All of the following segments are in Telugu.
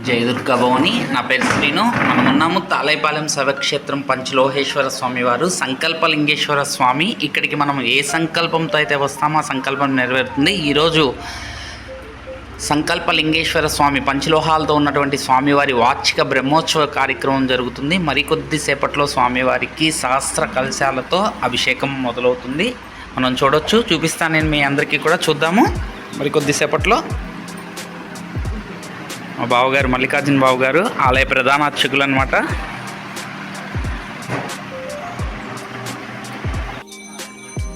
జయదుర్గా భవని. నా పేరు శ్రీను. మనం ఉన్నాము తాలైపాలెం శైవక్షేత్రం పంచలోహేశ్వర స్వామి వారు సంకల్పలింగేశ్వర స్వామి. ఇక్కడికి మనం ఏ సంకల్పంతో అయితే వస్తామో ఆ సంకల్పం నెరవేరుతుంది. ఈరోజు సంకల్పలింగేశ్వర స్వామి పంచలోహాలతో ఉన్నటువంటి స్వామివారి వార్షిక బ్రహ్మోత్సవ కార్యక్రమం జరుగుతుంది. మరికొద్దిసేపట్లో స్వామివారికి సహస్ర కలశాలతో అభిషేకం మొదలవుతుంది. మనం చూడొచ్చు, చూపిస్తాను నేను మీ అందరికీ కూడా. చూద్దాము మరికొద్దిసేపట్లో. మా బావగారు మల్లికార్జున బాబు గారు ఆలయ ప్రధాన అర్చకులు అనమాట.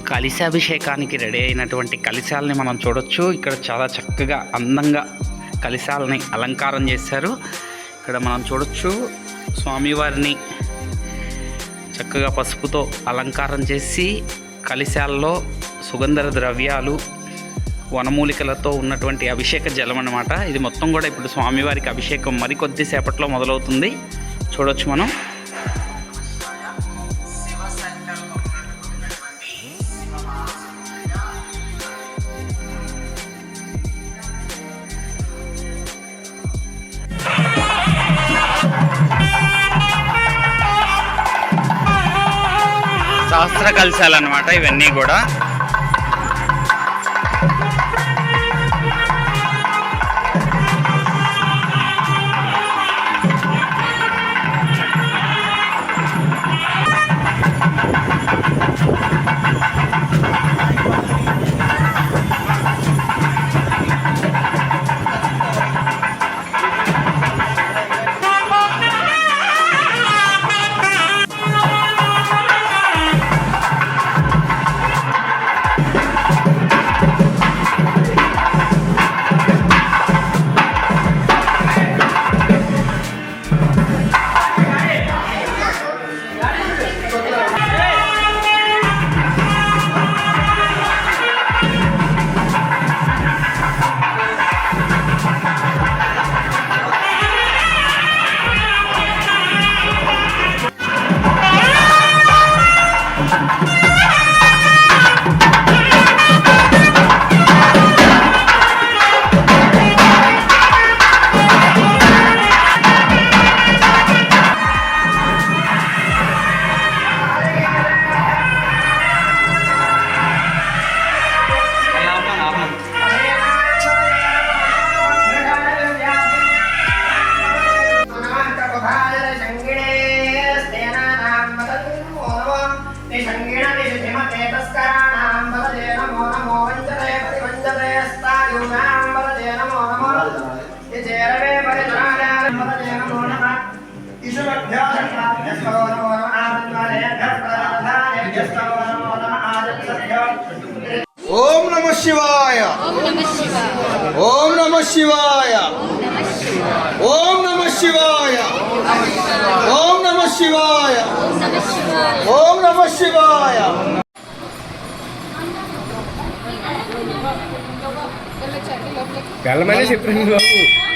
కలశాభిషేకానికి రెడీ అయినటువంటి కలశాలని మనం చూడొచ్చు. ఇక్కడ చాలా చక్కగా అందంగా కలశాలని అలంకారం చేశారు. ఇక్కడ మనం చూడొచ్చు స్వామివారిని చక్కగా పసుపుతో అలంకారం చేసి కలశాల్లో సుగంధ ద్రవ్యాలు వనమూలికలతో ఉన్నటువంటి అభిషేక జలం అన్నమాట. ఇది మొత్తం కూడా ఇప్పుడు స్వామివారికి అభిషేకం మరికొద్దిసేపట్లో మొదలవుతుంది. చూడొచ్చు మనం. సహస్ర కలశాలు అన్నమాట ఇవన్నీ కూడా. ఓం నమ శివాయ. ఓం నమ శివాయ. ఓం నమ శివాయ. ఓం నమ శివాయ. ఓం నమ శివాయ. వెళ్ళమని చెప్పింది బాబు.